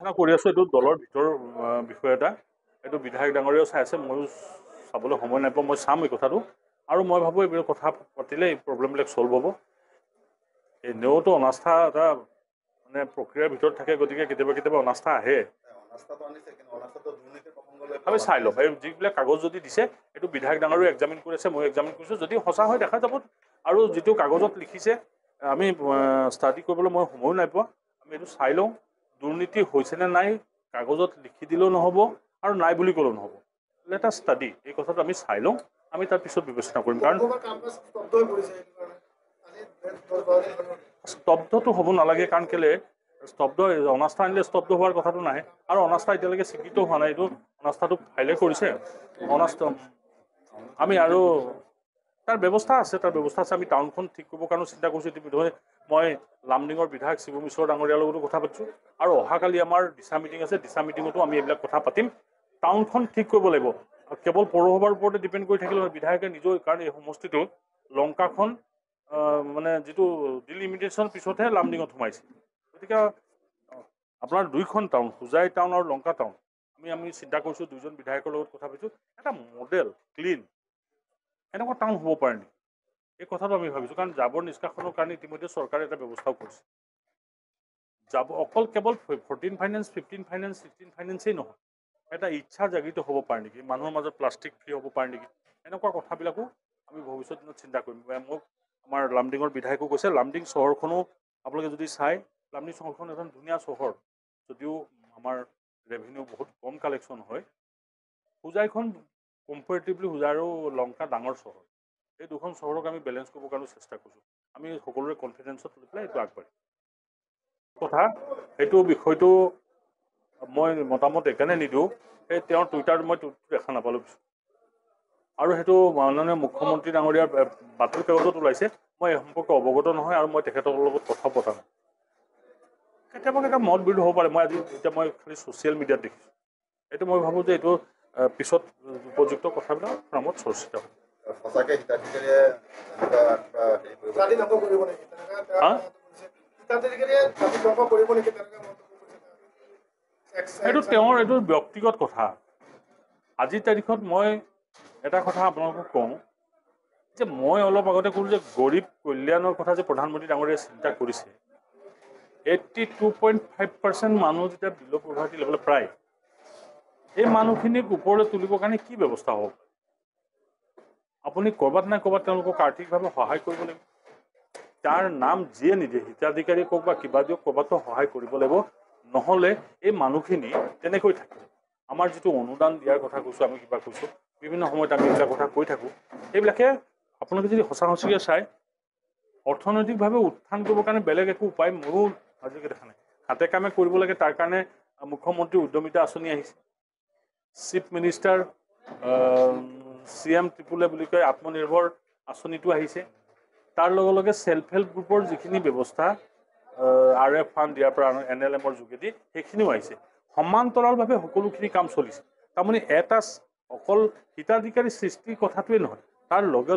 কৰি আছোঁ এইটো দলৰ ভিতৰৰ বিষয় এটা এইটো বিধায়ক ডাঙৰীয়াও চাই আছে ময়ো চাবলৈ সময় নাপাওঁ মই চাম এই কথাটো আৰু মই ভাবোঁ এইবিলাক কথা পাতিলে এই প্ৰব্লেমবিলাক চল্ভ হ'ব এনেওতো অনাস্থা এটা মানে প্ৰক্ৰিয়াৰ ভিতৰত থাকে গতিকে কেতিয়াবা অনাস্থা আহে আমি চাই ল'ম এই যিবিলাক কাগজ যদি দিছে এইটো বিধায়ক ডাঙৰেও এক্সামিন কৰি আছে মই এক্সামিন কৰিছোঁ যদি সঁচা হয় দেখা যাব আৰু যিটো কাগজত লিখিছে আমি ষ্টাডি কৰিবলৈ মই সময়ো নাই পোৱা আমি এইটো চাই লওঁ দুৰ্নীতি হৈছেনে নাই কাগজত লিখি দিলেও নহ'ব আৰু নাই বুলি ক'লেও নহ'ব লেট আছ ষ্টাডি এই কথাটো আমি চাই লওঁ আমি তাৰ পিছত বিবেচনা কৰিম কাৰণ স্তব্ধটো হ'ব নালাগে কাৰণ কেলে স্তব্ধ অনাস্থা আনিলে স্তব্ধ হোৱাৰ কথাটো নাহে আৰু অনাস্থা এতিয়ালৈকে স্বীকৃত হোৱা নাই এইটো অনাস্থাটো ফাইলে কৰিছে অনাস্থা আমি আৰু তাৰ ব্যৱস্থা আছে আমি টাউনখন ঠিক কৰিবৰ কাৰণেও চিন্তা কৰিছোঁ ইতিমধ্যে মই লামডিঙৰ বিধায়ক শিৱ মিশ্ৰ ডাঙৰীয়াৰ লগতো কথা পাতিছোঁ আৰু অহাকালি আমাৰ দিছা মিটিং আছে দিছা মিটিঙতো আমি এইবিলাক কথা পাতিম টাউনখন ঠিক কৰিব লাগিব কেৱল পৌৰসভাৰ ওপৰতে ডিপেণ্ড কৰি থাকিলে বিধায়কে নিজৰ কাৰণ এই সমষ্টিটো লংকাখন মানে যিটো ডিলিমিটেশ্যন পিছতহে লামডিঙত সোমাইছে গতিকে আপোনাৰ দুইখন টাউন হোজাই টাউন আৰু লংকা টাউন আমি চিন্তা কৰিছোঁ দুইজন বিধায়কৰ লগত কথা পাতিছোঁ এটা মডেল ক্লিন এনেকুৱা টাউন হ'ব পাৰে নেকি এই কথাটো আমি ভাবিছোঁ কাৰণ জাবৰ নিষ্কাশনৰ কাৰণে ইতিমধ্যে চৰকাৰে এটা ব্যৱস্থাও কৰিছে অকল কেৱল 14 ফাইনেন্স 15 ফাইনেন্স 16 ফাইনেন্সেই নহয় এটা ইচ্ছা জাগৃত হ'ব পাৰে নেকি মানুহৰ মাজত প্লাষ্টিক ফ্ৰী হ'ব পাৰে নেকি এনেকুৱা কথাবিলাকো আমি ভৱিষ্যত দিনত চিন্তা কৰিম মোক আমাৰ লামডিঙৰ বিধায়কো কৈছে লামডিং চহৰখনো আপোনালোকে যদি চাই লামডিং চহৰখন এখন ধুনীয়া চহৰ যদিও আমাৰ ৰেভিনিউ বহুত কম কালেকশ্যন হয় হোজাইখন কম্পেৰেটিভলি হোজাই আৰু লংকা ডাঙৰ চহৰ এই দুখন চহৰক আমি বেলেঞ্চ কৰিবৰ কাৰণে চেষ্টা কৰিছোঁ আমি সকলোৰে কনফিডেঞ্চত লৈ পেলাই এইটো আগবাঢ়িম কথা সেইটো বিষয়টো মই মতামত এইকাৰণে নিদিওঁ এই তেওঁৰ টুইটাৰত মই দেখা নাপালোঁ আৰু সেইটো মাননীয় মুখ্যমন্ত্ৰী ডাঙৰীয়াৰ বাতৰি কাকতত ওলাইছে মই এই সম্পৰ্কে অৱগত নহয় আৰু মই তেখেতৰ লগত কথা পতা নাই কেতিয়াবা মত বিৰোধ হ'ব পাৰে মই আজি এতিয়া মই খালি ছ'চিয়েল মিডিয়াত দেখিছোঁ এইটো মই ভাবোঁ যে এইটো পিছত উপযুক্ত কথাবিলাক নামত চৰ্চিত হ'ব এইটো তেওঁৰ এইটো ব্যক্তিগত কথা আজিৰ তাৰিখত মই এটা কথা আপোনালোকক কওঁ যে মই অলপ আগতে ক'লোঁ যে গৰীব কল্যাণৰ কথা যে প্ৰধানমন্ত্ৰী ডাঙৰীয়াই চিন্তা কৰিছে 82.5% মানুহ যেতিয়া বিল' পভাৰ্টি লেভেলত প্ৰায় এই মানুহখিনিক ওপৰলৈ তুলিবৰ কাৰণে কি ব্যৱস্থা হ'ব আপুনি ক'ৰবাত নাই ক'ৰবাত তেওঁলোকক আৰ্থিকভাৱে সহায় কৰিব লাগিব তাৰ নাম যিয়ে নিদিয়ে হিতাধিকাৰী কওক বা কিবা দিয়ক ক'ৰবাতো সহায় কৰিব লাগিব নহ'লে এই মানুহখিনি তেনেকৈ থাকে আমাৰ যিটো অনুদান দিয়াৰ কথা কৈছোঁ আমি কিবা কৈছোঁ বিভিন্ন সময়ত আমি এইবিলাক কথা কৈ থাকোঁ এইবিলাকে আপোনালোকে যদি সঁচা সঁচিকৈ চায় অৰ্থনৈতিকভাৱে উত্থান কৰিবৰ কাৰণে বেলেগ একো উপায় মোৰো আজিলৈকে দেখা নাই হাতে কামে কৰিব লাগে তাৰ কাৰণে মুখ্যমন্ত্ৰী উদ্যমিতা আঁচনি আহিছে চিফ মিনিষ্টাৰ CM ত্ৰিপুলে বুলি কয় আত্মনিৰ্ভৰ আঁচনিটো আহিছে তাৰ লগে লগে চেল্ফ হেল্প গ্ৰুপৰ যিখিনি ব্যৱস্থা RF ফাণ্ড দিয়াৰ পৰা NLMৰ যোগেদি সেইখিনিও আহিছে সমান্তৰালভাৱে সকলোখিনি কাম চলিছে তাৰমানে এটা অকল হিতাধিকাৰী সৃষ্টিৰ কথাটোৱে নহয় তাৰ লগে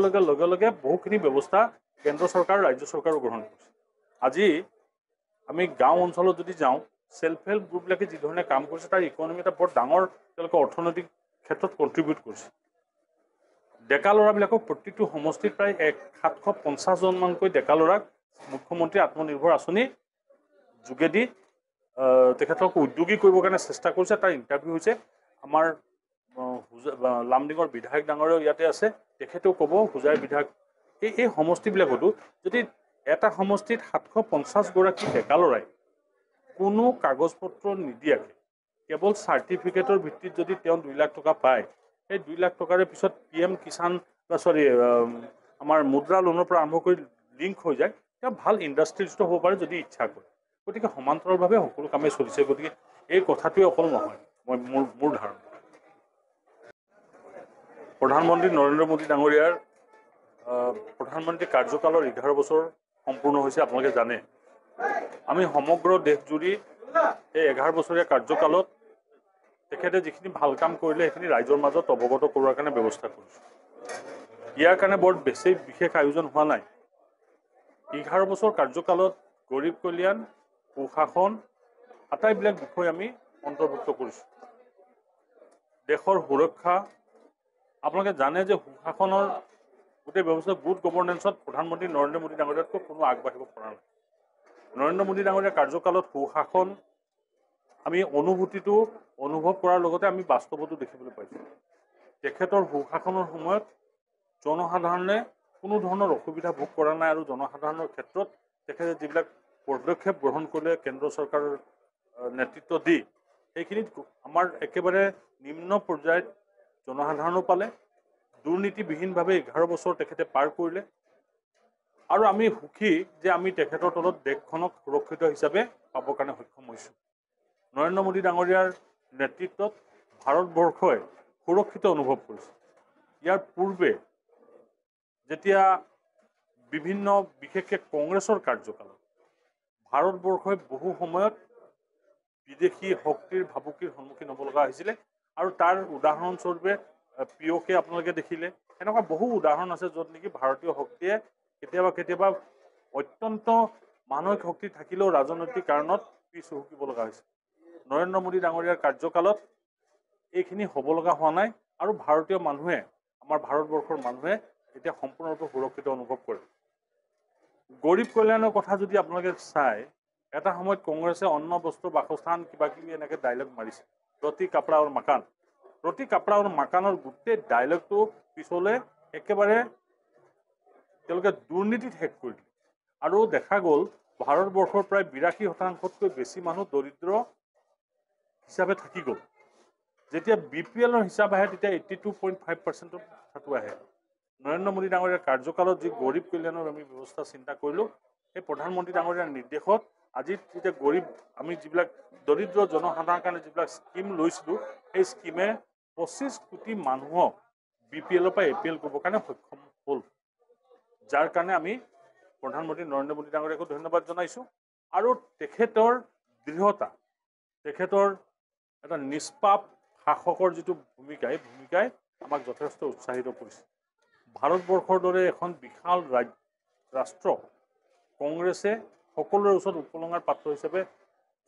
লগে বহুখিনি ব্যৱস্থা কেন্দ্ৰ চৰকাৰ ৰাজ্য চৰকাৰো গ্ৰহণ কৰিছে আজি আমি গাঁও অঞ্চলত যদি যাওঁ চেল্ফ হেল্প গ্ৰুপবিলাকে যি ধৰণে কাম কৰিছে তাৰ ইকনমি এটা বৰ ডাঙৰ তেওঁলোকে অৰ্থনৈতিক ক্ষেত্ৰত কণ্ট্ৰিবিউট কৰিছে ডেকা ল'ৰাবিলাকক প্ৰতিটো সমষ্টিত প্ৰায় 750জনমানকৈ ডেকা ল'ৰাক মুখ্যমন্ত্ৰী আত্মনিৰ্ভৰ আঁচনি যোগেদি তেখেতক উদ্যোগী কৰিবৰ কাৰণে চেষ্টা কৰিছে তাৰ ইণ্টাৰভিউ হৈছে আমাৰ লামডিঙৰ বিধায়ক ডাঙৰেও ইয়াতে আছে তেখেতেও ক'ব হোজাইৰ বিধায়ক এই সমষ্টিবিলাকতো যদি এটা সমষ্টিত 750গৰাকী ডেকা ল'ৰাই কোনো কাগজ পত্ৰ নিদিয়াকৈ কেৱল চাৰ্টিফিকেটৰ ভিত্তিত যদি তেওঁ 2 লাখ টকা পায় সেই 2 লাখ টকাৰে পিছত PM কিষাণ আমাৰ মুদ্ৰা লোনৰ পৰা আৰম্ভ কৰি লিংক হৈ যায় তেওঁ ভাল ইণ্ডাষ্ট্ৰিষ্ট হ'ব পাৰে যদি ইচ্ছা কৰে গতিকে সমান্তৰালভাৱে সকলো কামেই চলিছে গতিকে এই কথাটোৱে অকল নহয় মই মোৰ ধাৰণা প্ৰধানমন্ত্ৰী নৰেন্দ্ৰ মোদী ডাঙৰীয়াৰ প্ৰধানমন্ত্ৰী কাৰ্যকালৰ 11 বছৰ সম্পূৰ্ণ হৈছে আপোনালোকে জানে আমি সমগ্ৰ দেশজুৰি এই 11 বছৰীয়া কাৰ্যকালত তেখেতে যিখিনি ভাল কাম কৰিলে সেইখিনি ৰাইজৰ মাজত অৱগত কৰোৱাৰ কাৰণে ব্যৱস্থা কৰিছোঁ ইয়াৰ কাৰণে বৰ বেছি বিশেষ আয়োজন হোৱা নাই 11 বছৰ কাৰ্যকালত গৰীব কল্যাণ সুশাসন আটাইবিলাক বিষয় আমি অন্তৰ্ভুক্ত কৰিছোঁ। দেশৰ সুৰক্ষা, আপোনালোকে জানে যে সুশাসনৰ গোটেই ব্যৱস্থা গুড গভৰ্নেন্সত প্ৰধানমন্ত্ৰী নৰেন্দ্ৰ মোদী ডাঙৰীয়াতকৈ কোনো আগবাঢ়িব পৰা নাই। নৰেন্দ্ৰ মোদী ডাঙৰীয়াৰ কাৰ্যকালত সুশাসন আমি অনুভূতিটো অনুভৱ কৰাৰ লগতে আমি বাস্তৱতো দেখিবলৈ পাইছোঁ। তেখেতৰ সুশাসনৰ সময়ত জনসাধাৰণে কোনো ধৰণৰ অসুবিধা ভোগ কৰা নাই আৰু জনসাধাৰণৰ ক্ষেত্ৰত তেখেতে যিবিলাক পদক্ষেপ গ্ৰহণ কৰিলে কেন্দ্ৰ চৰকাৰৰ নেতৃত্ব দি, সেইখিনিত আমাৰ একেবাৰে নিম্ন পৰ্যায়ত জনসাধাৰণো পালে। দুৰ্নীতিবিহীনভাৱে 11 বছৰ তেখেতে পাৰ কৰিলে আৰু আমি সুখী যে আমি তেখেতৰ তলত দেশখনক সুৰক্ষিত হিচাপে পাবৰ কাৰণে সক্ষম হৈছোঁ। নৰেন্দ্ৰ মোদী ডাঙৰীয়াৰ নেতৃত্বত ভাৰতবৰ্ষই সুৰক্ষিত অনুভৱ কৰিছে। ইয়াৰ পূৰ্বে যেতিয়া বিভিন্ন বিশেষকৈ কংগ্ৰেছৰ কাৰ্যকালত ভাৰতবৰ্ষই বহু সময়ত বিদেশী শক্তিৰ ভাবুকিৰ সন্মুখীন হ'ব লগা হৈছিলে আৰু তাৰ উদাহৰণস্বৰূপে পিঅ'কে আপোনালোকে দেখিলে। এনেকুৱা বহু উদাহৰণ আছে য'ত নেকি ভাৰতীয় শক্তিয়ে কেতিয়াবা অত্যন্ত মানসিক শক্তি থাকিলেও ৰাজনৈতিক কাৰণত পিছ হুকিব লগা হৈছে। নৰেন্দ্ৰ মোদী ডাঙৰীয়াৰ কাৰ্যকালত এইখিনি হ'ব লগা হোৱা নাই আৰু ভাৰতীয় মানুহে, আমাৰ ভাৰতবৰ্ষৰ মানুহে এতিয়া সম্পূৰ্ণৰূপে সুৰক্ষিত অনুভৱ কৰে। গৰীব কল্যাণৰ কথা যদি আপোনালোকে চায়, এটা সময়ত কংগ্ৰেছে অন্ন বস্ত্ৰ বাসস্থান কিবা কিবি এনেকৈ ডাইলগ মাৰিছে, ৰুটি কাপড়া আৰু মাকান। ৰুটি কাপড়া আৰু মাকানৰ গোটেই ডাইলগটো পিছলৈ একেবাৰে তেওঁলোকে দুৰ্নীতিত শেষ কৰি দিলে আৰু দেখা গ'ল ভাৰতবৰ্ষৰ প্ৰায় 82% বেছি মানুহ দৰিদ্ৰ হিচাপে থাকি গ'ল। যেতিয়া BPL হিচাপ আহে তেতিয়া 82.5% কথাটো আহে। নৰেন্দ্ৰ মোদী ডাঙৰীয়াৰ কাৰ্যকালত যি গৰীব কল্যাণৰ আমি ব্যৱস্থা চিন্তা কৰিলোঁ, সেই প্ৰধানমন্ত্ৰী ডাঙৰীয়াৰ নিৰ্দেশত আজি যেতিয়া গৰীব আমি যিবিলাক দৰিদ্ৰ জনসাধাৰণৰ কাৰণে যিবিলাক স্কিম লৈছিলোঁ, সেই স্কিমে 25 কোটি মানুহক BPL পৰা APL কৰিবৰ কাৰণে সক্ষম হ'ল। যাৰ কাৰণে আমি প্ৰধানমন্ত্ৰী নৰেন্দ্ৰ মোদী ডাঙৰীয়াকো ধন্যবাদ জনাইছোঁ আৰু তেখেতৰ দৃঢ়তা, তেখেতৰ এটা নিষ্পাপ শাসকৰ যিটো ভূমিকা, এই ভূমিকাই আমাক যথেষ্ট উৎসাহিত কৰিছে। ভাৰতবৰ্ষৰ দৰে এখন বিশাল ৰাষ্ট্ৰ কংগ্ৰেছে সকলোৰে ওচৰত উপলঙাৰ পাত্ৰ হিচাপে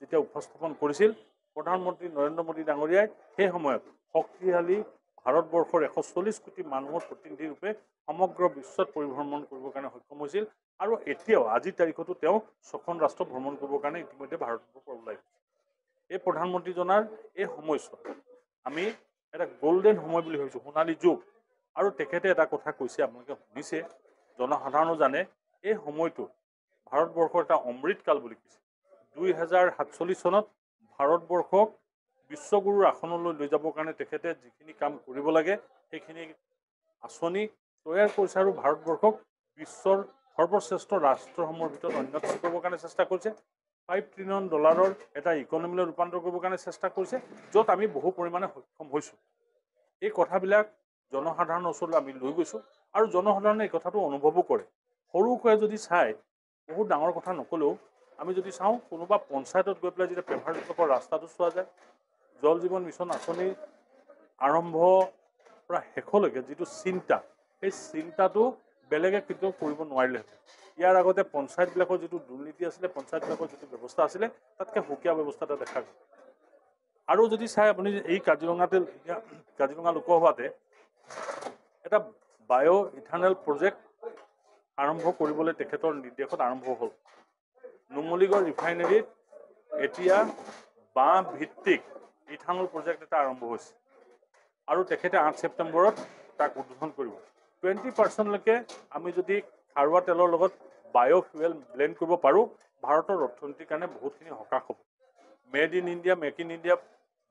যেতিয়া উপস্থাপন কৰিছিল, প্ৰধানমন্ত্ৰী নৰেন্দ্ৰ মোদী ডাঙৰীয়াই সেই সময়ত শক্তিশালী ভাৰতবৰ্ষৰ 140 কোটি মানুহৰ প্ৰতিনিধি ৰূপে সমগ্ৰ বিশ্বত পৰিভ্ৰমণ কৰিবৰ কাৰণে সক্ষম হৈছিল আৰু এতিয়াও আজিৰ তাৰিখতো তেওঁ 6খন ৰাষ্ট্ৰ ভ্ৰমণ কৰিবৰ কাৰণে ইতিমধ্যে ভাৰতবৰ্ষৰ ওলাই গৈছে। এই প্ৰধানমন্ত্ৰীজনাৰ এই সময়ছোৱাত আমি এটা গল্ডেন সময় বুলি ভাবিছোঁ, সোণালী যুগ। আৰু তেখেতে এটা কথা কৈছে, আপোনালোকে শুনিছে, জনসাধাৰণো জানে, এই সময়টো ভাৰতবৰ্ষৰ এটা অমৃতকাল বুলি কৈছে। 2047 চনত ভাৰতবৰ্ষক বিশ্বগুৰুৰ আসনলৈ লৈ যাবৰ কাৰণে তেখেতে যিখিনি কাম কৰিব লাগে সেইখিনি আঁচনি তৈয়াৰ কৰিছে আৰু ভাৰতবৰ্ষক বিশ্বৰ সৰ্বশ্ৰেষ্ঠ ৰাষ্ট্ৰসমূহৰ ভিতৰত অন্যতম কৰিবৰ কাৰণে চেষ্টা কৰিছে। $5 ট্ৰিলিয়ন এটা ইকনমিলৈ ৰূপান্তৰ কৰিবৰ কাৰণে চেষ্টা কৰিছে, য'ত আমি বহু পৰিমাণে সক্ষম হৈছোঁ। এই কথাবিলাক জনসাধাৰণৰ ওচৰলৈ আমি লৈ গৈছোঁ আৰু জনসাধাৰণে এই কথাটো অনুভৱো কৰে। সৰুকৈ যদি চাই, বহুত ডাঙৰ কথা নক'লেও আমি যদি চাওঁ, কোনোবা পঞ্চায়তত গৈ পেলাই যেতিয়া পেভাৰ ব্লকৰ ৰাস্তাটো চোৱা যায়, জল জীৱন মিছন আঁচনি আৰম্ভ পৰা শেষলৈকে যিটো চিন্তা, সেই চিন্তাটো বেলেগে কেতিয়াও কৰিব নোৱাৰিলেহেঁতেন। ইয়াৰ আগতে পঞ্চায়তবিলাকৰ যিটো দুৰ্নীতি আছিলে, পঞ্চায়তবিলাকৰ যিটো ব্যৱস্থা আছিলে, তাতকৈ সুকীয়া ব্যৱস্থা এটা দেখা গ'ল। আৰু যদি চাই আপুনি এই কাজিৰঙা লোকসভাতে এটা বায়' ইথানেল প্ৰজেক্ট আৰম্ভ কৰিবলৈ তেখেতৰ নিৰ্দেশত আৰম্ভ হ'ল। নুমলীগড় ৰিফাইনেৰীত এতিয়া বাঁহ ভিত্তিক ইথানল প্ৰজেক্ট এটা আৰম্ভ হৈছে আৰু তেখেতে 8 ছেপ্টেম্বৰত তাক উদ্বোধন কৰিব। 20% আমি যদি খাৰুৱা তেলৰ লগত বায়'ফুৱেল ব্লেণ্ড কৰিব পাৰোঁ, ভাৰতৰ অৰ্থনীতিৰ কাৰণে বহুতখিনি সকাহ হ'ব। Made in India, make in India,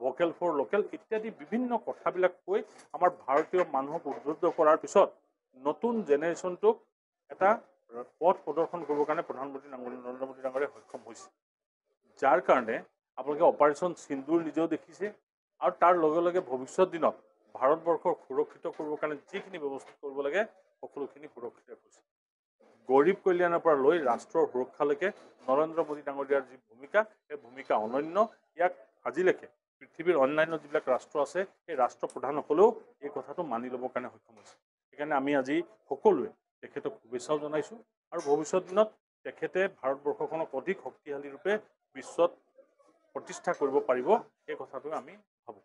vocal for local ইত্যাদি বিভিন্ন কথাবিলাক কৈ আমাৰ ভাৰতীয় মানুহক উদ্বুদ্ধ কৰাৰ পিছত নতুন জেনেৰেশ্যনটোক এটা পথ প্ৰদৰ্শন কৰিবৰ কাৰণে প্ৰধানমন্ত্ৰী নৰেন্দ্ৰ মোদী ডাঙৰীয়াই সক্ষম হৈছে। যাৰ কাৰণে আপোনালোকে অপাৰেশ্যন সিন্দুৰ নিজেও দেখিছে আৰু তাৰ লগে লগে ভৱিষ্যত দিনত ভাৰতবৰ্ষক সুৰক্ষিত কৰিবৰ কাৰণে যিখিনি ব্যৱস্থা কৰিব লাগে সকলোখিনি সুৰক্ষিত কৰিছে। গৰীব কল্যাণৰ পৰা লৈ ৰাষ্ট্ৰৰ সুৰক্ষালৈকে নৰেন্দ্ৰ মোদী ডাঙৰীয়াৰ যি ভূমিকা, সেই ভূমিকা অনন্য। ইয়াক আজিলৈকে পৃথিৱীৰ অন্যান্য যিবিলাক ৰাষ্ট্ৰ আছে, সেই ৰাষ্ট্ৰপ্ৰধানসকলেও এই কথাটো মানি ল'বৰ কাৰণে সক্ষম হৈছে। সেইকাৰণে আমি আজি সকলোৱে তেখেতক শুভেচ্ছাও জনাইছোঁ আৰু ভৱিষ্যত দিনত তেখেতে ভাৰতবৰ্ষখনক অধিক শক্তিশালী ৰূপে বিশ্বত প্ৰতিষ্ঠা কৰিব পাৰিব এই কথাটো আমি ভাবোঁ।